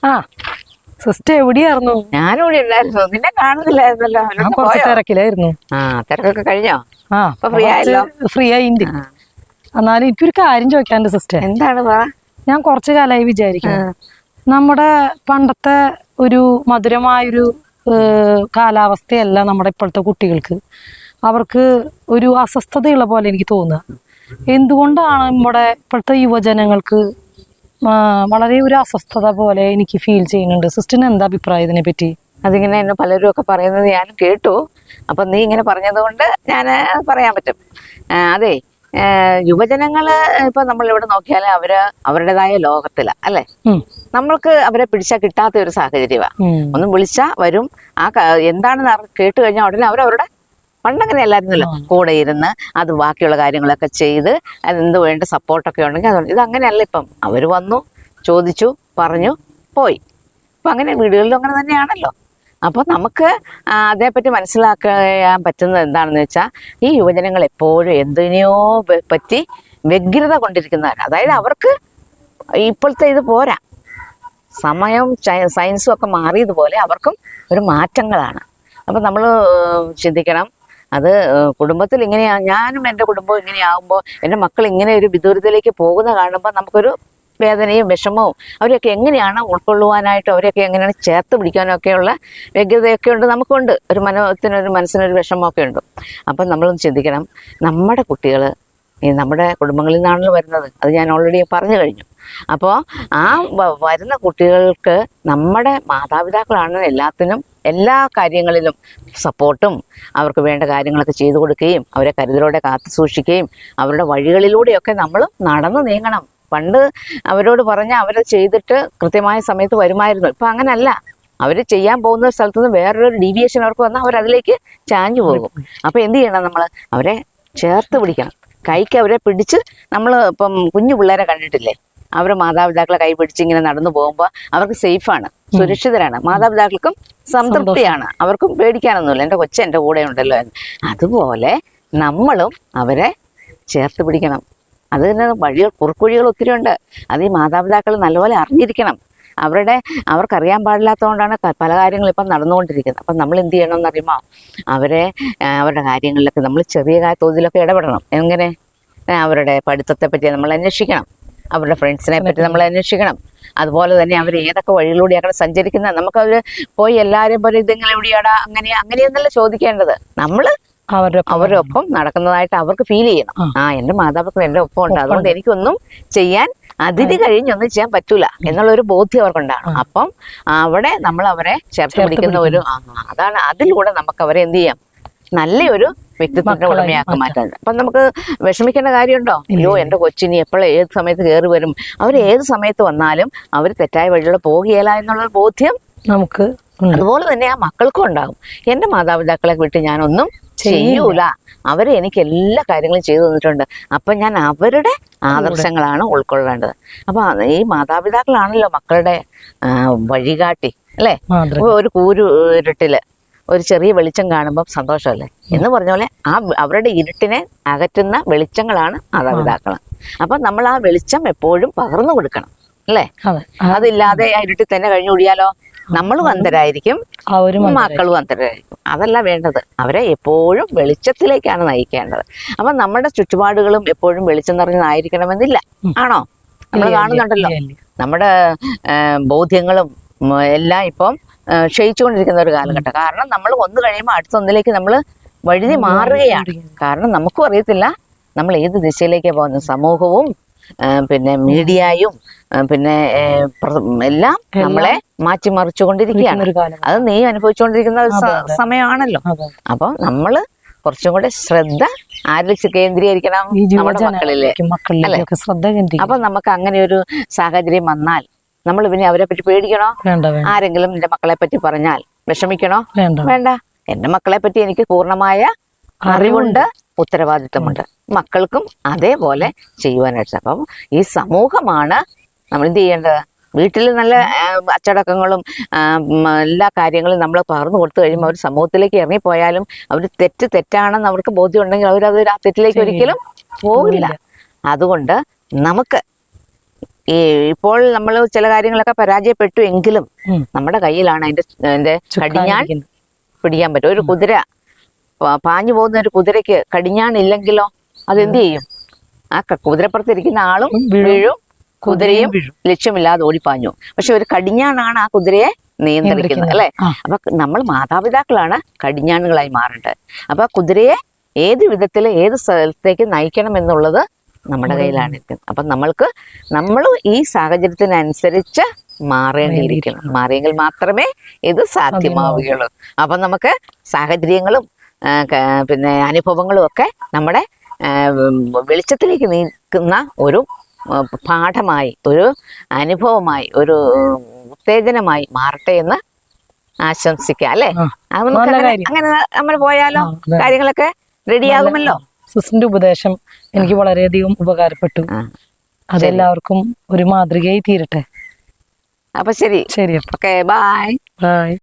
ആ സിസ്റ്റർ എവിടെയായിരുന്നു? ഞാനിവിടെ ഉണ്ടായിരുന്നു, നിന്നെ കാണുന്നില്ലായിരുന്നല്ലോ. കുറച്ച് തിരക്കിലായിരുന്നു. തിരക്കൊക്കെ കഴിഞ്ഞോ? ഫ്രീ ആയിണ്ട്. എന്നാലും എനിക്കൊരു കാര്യം ചോദിക്കാനുണ്ട് സിസ്റ്റർ. എന്താണ്? ഞാൻ കുറച്ചു കാലമായി വിചാരിക്കുന്നു, നമ്മുടെ പണ്ടത്തെ ഒരു മധുരമായൊരു കാലാവസ്ഥയല്ല നമ്മുടെ ഇപ്പോഴത്തെ കുട്ടികൾക്ക്. അവർക്ക് ഒരു അസ്വസ്ഥതയുള്ള പോലെ എനിക്ക് തോന്നുക. എന്തുകൊണ്ടാണ് നമ്മുടെ ഇപ്പോഴത്തെ യുവജനങ്ങൾക്ക് വളരെ ഒരു അസ്വസ്ഥത പോലെ എനിക്ക് ഫീൽ ചെയ്യുന്നുണ്ട്? സിസ്റ്ററിന് എന്താ അഭിപ്രായം ഇതിനെ പറ്റി? അതിങ്ങനെ എന്നെ പലരും ഒക്കെ പറയുന്നത് ഞാനും കേട്ടു. അപ്പം നീ ഇങ്ങനെ പറഞ്ഞത് കൊണ്ട് ഞാൻ പറയാൻ പറ്റും. അതെ, യുവജനങ്ങള് ഇപ്പൊ നമ്മളിവിടെ നോക്കിയാൽ അവരുടേതായ ലോകത്തില അല്ലെ. നമ്മൾക്ക് അവരെ പിടിച്ചാൽ കിട്ടാത്ത ഒരു സാഹചര്യമാണ്. ഒന്ന് വിളിച്ചാൽ വരും. എന്താണെന്ന് കേട്ട് കഴിഞ്ഞാൽ ഉടനെ അവരവരുടെ പണ്ടങ്ങനെ അല്ലായിരുന്നല്ലോ, കൂടെ ഇരുന്ന് അത് ബാക്കിയുള്ള കാര്യങ്ങളൊക്കെ ചെയ്ത് അതെന്ത് വേണ്ട സപ്പോർട്ടൊക്കെ ഉണ്ടെങ്കിൽ അതുകൊണ്ട്. ഇതങ്ങനെയല്ല. ഇപ്പം അവർ വന്നു, ചോദിച്ചു, പറഞ്ഞു, പോയി. അപ്പം അങ്ങനെ വീടുകളിലും അങ്ങനെ തന്നെയാണല്ലോ. അപ്പോൾ നമുക്ക് അതേപ്പറ്റി മനസ്സിലാക്കാൻ പറ്റുന്നത് എന്താണെന്ന് വെച്ചാൽ, ഈ യുവജനങ്ങൾ എപ്പോഴും എന്തിനെയോ പറ്റി വ്യഗ്രത കൊണ്ടിരിക്കുന്നവരാണ്. അതായത് അവർക്ക് ഇപ്പോഴത്തെ ഇത് പോരാ, സമയവും സയൻസും ഒക്കെ മാറിയതുപോലെ അവർക്കും ഒരു മാറ്റങ്ങളാണ്. അപ്പം നമ്മൾ ചിന്തിക്കണം, അത് കുടുംബത്തിൽ ഇങ്ങനെയാണ്. ഞാനും എൻ്റെ കുടുംബവും ഇങ്ങനെയാകുമ്പോൾ എൻ്റെ മക്കൾ ഇങ്ങനെ ഒരു വിദൂരത്തിലേക്ക് പോകുന്ന കാണുമ്പോൾ നമുക്കൊരു വേദനയും വിഷമവും. അവരെയൊക്കെ എങ്ങനെയാണ് ഉൾക്കൊള്ളുവാനായിട്ട്, അവരെയൊക്കെ എങ്ങനെയാണ് ചേർത്ത് പിടിക്കാനൊക്കെയുള്ള വ്യഗ്രതയൊക്കെ ഉണ്ട്, നമുക്കുണ്ട്. ഒരു മനസ്സിനൊരു വിഷമമൊക്കെ ഉണ്ട്. അപ്പം നമ്മളൊന്ന് ചിന്തിക്കണം, നമ്മുടെ കുട്ടികൾ നമ്മുടെ കുടുംബങ്ങളിൽ നിന്നാണല്ലോ വരുന്നത്. അത് ഞാൻ ഓൾറെഡി പറഞ്ഞു കഴിഞ്ഞു. അപ്പോൾ ആ വരുന്ന കുട്ടികൾക്ക് നമ്മുടെ മാതാപിതാക്കളാണ് എല്ലാത്തിനും, എല്ലാ കാര്യങ്ങളിലും സപ്പോർട്ടും അവർക്ക് വേണ്ട കാര്യങ്ങളൊക്കെ ചെയ്തു കൊടുക്കുകയും അവരെ കരുതലോടെ കാത്തു സൂക്ഷിക്കുകയും അവരുടെ വഴികളിലൂടെയൊക്കെ നമ്മൾ നടന്നു നീങ്ങണം. പണ്ട് അവരോട് പറഞ്ഞാൽ അവരെ ചെയ്തിട്ട് കൃത്യമായ സമയത്ത് വരുമായിരുന്നു. ഇപ്പം അങ്ങനല്ല. അവർ ചെയ്യാൻ പോകുന്ന സ്ഥലത്ത് നിന്ന് വേറൊരു ഡീവിയേഷൻ അവർക്ക് വന്നാൽ അവരതിലേക്ക് ചാഞ്ഞു പോകും. അപ്പോൾ എന്ത് ചെയ്യണം? നമ്മൾ അവരെ ചേർത്ത് പിടിക്കണം. കൈക്ക് അവരെ പിടിച്ച്, നമ്മൾ ഇപ്പം കുഞ്ഞു പിള്ളേരെ കണ്ടിട്ടില്ലേ, അവരെ മാതാപിതാക്കളെ കൈ പിടിച്ച് ഇങ്ങനെ നടന്നു പോകുമ്പോൾ അവർക്ക് സേഫാണ്, സുരക്ഷിതരാണ്. മാതാപിതാക്കൾക്കും സംതൃപ്തിയാണ്, അവർക്കും പേടിക്കാനൊന്നുമില്ല, എൻ്റെ കൊച്ചു എൻ്റെ കൂടെ ഉണ്ടല്ലോ എന്ന്. അതുപോലെ നമ്മളും അവരെ ചേർത്ത് പിടിക്കണം. അത് തന്നെ കുറുക്കുവഴികൾ ഒത്തിരി ഉണ്ട്. അത് ഈ മാതാപിതാക്കൾ നല്ലപോലെ അറിഞ്ഞിരിക്കണം. അവർക്കറിയാൻ പാടില്ലാത്തതുകൊണ്ടാണ് പല കാര്യങ്ങളും ഇപ്പം നടന്നുകൊണ്ടിരിക്കുന്നത്. അപ്പം നമ്മൾ എന്ത് ചെയ്യണമെന്ന് അറിയുമോ? അവരുടെ കാര്യങ്ങളിലൊക്കെ നമ്മൾ ചെറിയ തോതിലൊക്കെ ഇടപെടണം. എങ്ങനെ? അവരുടെ പഠിത്തത്തെ പറ്റി നമ്മൾ അന്വേഷിക്കണം, അവരുടെ ഫ്രണ്ട്സിനെ പറ്റി നമ്മൾ അന്വേഷിക്കണം. അതുപോലെ തന്നെ അവർ ഏതൊക്കെ വഴിയിലൂടെയാണ് സഞ്ചരിക്കുന്നത്. നമുക്കവർ പോയി എല്ലാവരെയും പോലെ ഇതെങ്ങനെ എവിടെയാടാ അങ്ങനെയെന്നല്ല ചോദിക്കേണ്ടത്. നമ്മൾ അവരുടെ ഒപ്പം നടക്കുന്നതായിട്ട് അവർക്ക് ഫീൽ ചെയ്യണം. എൻ്റെ മാതാപിതാക്കൾ എൻ്റെ ഒപ്പം ഉണ്ട്, അതുകൊണ്ട് എനിക്കൊന്നും ചെയ്യാൻ, അതിന് കഴിഞ്ഞൊന്നും ചെയ്യാൻ പറ്റൂല എന്നുള്ളൊരു ബോധ്യം അവർക്കുണ്ടാണ്. അപ്പം അവിടെ നമ്മൾ അവരെ ചേർത്ത് പിടിക്കുന്ന അതാണ്. അതിലൂടെ നമുക്ക് അവരെ എന്ത് ചെയ്യാം? നല്ലൊരു വ്യക്തിത്വത്തിന്റെ ഉടമയാക്കി മാറ്റാൻ. അപ്പം നമുക്ക് വിഷമിക്കേണ്ട കാര്യമുണ്ടോ? അയ്യോ, എൻ്റെ കൊച്ചിനി എപ്പോഴും ഏത് സമയത്ത് കയറി വരും, അവർ ഏത് സമയത്ത് വന്നാലും അവർ തെറ്റായ വഴിയിലൂടെ പോകുകയില്ല എന്നുള്ളൊരു ബോധ്യം നമുക്ക്. അതുപോലെ തന്നെ ആ മക്കൾക്കും ഉണ്ടാകും. എൻ്റെ മാതാപിതാക്കളെ വിട്ട് ഞാനൊന്നും ചെയ്യൂല, അവരെ എനിക്ക് എല്ലാ കാര്യങ്ങളും ചെയ്തു തന്നിട്ടുണ്ട്. അപ്പം ഞാൻ അവരുടെ ആദർശങ്ങളാണ് ഉൾക്കൊള്ളേണ്ടത്. അപ്പൊ ഈ മാതാപിതാക്കളാണല്ലോ മക്കളുടെ വഴികാട്ടി, അല്ലേ? ഒരു ഇരുട്ടില് ഒരു ചെറിയ വെളിച്ചം കാണുമ്പോൾ സന്തോഷമല്ലേ എന്ന് പറഞ്ഞ പോലെ അവരുടെ ഇരുട്ടിനെ അകറ്റുന്ന വെളിച്ചങ്ങളാണ് മാതാപിതാക്കൾ. അപ്പൊ നമ്മൾ ആ വെളിച്ചം എപ്പോഴും പകർന്നു കൊടുക്കണം, അല്ലേ? അതില്ലാതെ ആ ഇരുട്ടിൽ തന്നെ കഴിഞ്ഞു കൂടിയാലോ നമ്മളും അന്ധരായിരിക്കും, മക്കളും അന്ധരായിരിക്കും. അതല്ല വേണ്ടത്. അവരെ എപ്പോഴും വെളിച്ചത്തിലേക്കാണ് നയിക്കേണ്ടത്. അപ്പൊ നമ്മുടെ ചുറ്റുപാടുകളും എപ്പോഴും വെളിച്ചം നിറഞ്ഞതായിരിക്കണമെന്നില്ല. ആണോ? നമ്മൾ കാണുന്നുണ്ടല്ലോ, നമ്മുടെ ബോധ്യങ്ങളും എല്ലാം ഇപ്പം ക്ഷയിച്ചുകൊണ്ടിരിക്കുന്ന ഒരു കാലഘട്ടം. കാരണം നമ്മൾ ഒന്ന് കഴിയുമ്പോൾ അടുത്തൊന്നിലേക്ക് നമ്മൾ വഴുതി മാറുകയാണ്. കാരണം നമുക്കും അറിയത്തില്ല നമ്മൾ ഏത് ദിശയിലേക്കാണ് പോകുന്നത്. സമൂഹവും പിന്നെ മീഡിയയും പിന്നെ എല്ലാം നമ്മളെ മാറ്റിമറിച്ചുകൊണ്ടിരിക്കുകയാണ്. അത് നീ അനുഭവിച്ചുകൊണ്ടിരിക്കുന്ന ഒരു സമയമാണല്ലോ. അപ്പൊ നമ്മള് കുറച്ചും കൂടെ ശ്രദ്ധ ആരിൽ കേന്ദ്രീകരിക്കണം? നമ്മുടെ മക്കളിലെ. അപ്പൊ നമുക്ക് അങ്ങനെ ഒരു സാഹചര്യം വന്നാൽ നമ്മൾ പിന്നെ അവരെ പറ്റി പേടിക്കണോ? ആരെങ്കിലും എന്റെ മക്കളെ പറ്റി പറഞ്ഞാൽ വിഷമിക്കണോ? വേണ്ട. എന്റെ മക്കളെ പറ്റി എനിക്ക് പൂർണ്ണമായ അറിവുണ്ട്, ഉത്തരവാദിത്വമുണ്ട്. മക്കൾക്കും അതേപോലെ ചെയ്യുവാനായിട്ട്. അപ്പം ഈ സമൂഹമാണ് നമ്മൾ എന്ത് ചെയ്യേണ്ടത്? വീട്ടിൽ നല്ല അച്ചടക്കങ്ങളും എല്ലാ കാര്യങ്ങളും നമ്മൾ പകർന്നു കൊടുത്തു കഴിയുമ്പോൾ അവർ സമൂഹത്തിലേക്ക് ഇറങ്ങിപ്പോയാലും അവർ തെറ്റാണെന്ന് അവർക്ക് ബോധ്യം ഉണ്ടെങ്കിൽ അവരത് ആ തെറ്റിലേക്ക് ഒരിക്കലും പോകില്ല. അതുകൊണ്ട് നമുക്ക് ഇപ്പോൾ നമ്മൾ ചില കാര്യങ്ങളൊക്കെ പരാജയപ്പെട്ടു എങ്കിലും നമ്മുടെ കയ്യിലാണ് അതിന്റെ കടിഞ്ഞാൺ പിടിക്കാൻ പറ്റും. ഒരു കുതിര പാഞ്ഞു പോകുന്ന ഒരു കുതിരയ്ക്ക് കടിഞ്ഞാണില്ലെങ്കിലോ അതെന്ത് ചെയ്യും? ആ കുതിരപ്പുറത്തിരിക്കുന്ന ആളും വീഴും, കുതിരയും ലക്ഷ്യമില്ലാതെ ഓടിപ്പാഞ്ഞു. പക്ഷെ ഒരു കടിഞ്ഞാണാണ് ആ കുതിരയെ നിയന്ത്രിക്കുന്നത്, അല്ലെ? അപ്പൊ നമ്മൾ മാതാപിതാക്കളാണ് കടിഞ്ഞാണുകളായി മാറേണ്ടത്. അപ്പൊ കുതിരയെ ഏത് വിധത്തില് ഏത് സ്ഥലത്തേക്ക് നയിക്കണം എന്നുള്ളത് നമ്മുടെ കയ്യിലാണ് ഇരിക്കുന്നത്. അപ്പൊ നമ്മൾ ഈ സാഹചര്യത്തിനനുസരിച്ച് മാറേണ്ടിയിരിക്കണം. മാറിയെങ്കിൽ മാത്രമേ ഇത് സാധ്യമാവുകയുള്ളൂ. അപ്പൊ നമുക്ക് സാഹചര്യങ്ങളും പിന്നെ അനുഭവങ്ങളും ഒക്കെ നമ്മുടെ വെളിച്ചത്തിലേക്ക് നീക്കുന്ന ഒരു പാഠമായി, ഒരു അനുഭവമായി, ഒരു ഉത്തേജനമായി മാറട്ടെ എന്ന് ആശംസിക്കാം, അല്ലെ? അങ്ങനെ നമ്മൾ പോയാലോ കാര്യങ്ങളൊക്കെ റെഡിയാകുമല്ലോ. സിസ്റ്ററിന്റെ ഉപദേശം എനിക്ക് വളരെയധികം ഉപകാരപ്പെട്ടു. അതെല്ലാവർക്കും ഒരു മാതൃകയായി തീരട്ടെ. അപ്പൊ ശരി. ശരി. Okay, bye. ബൈ.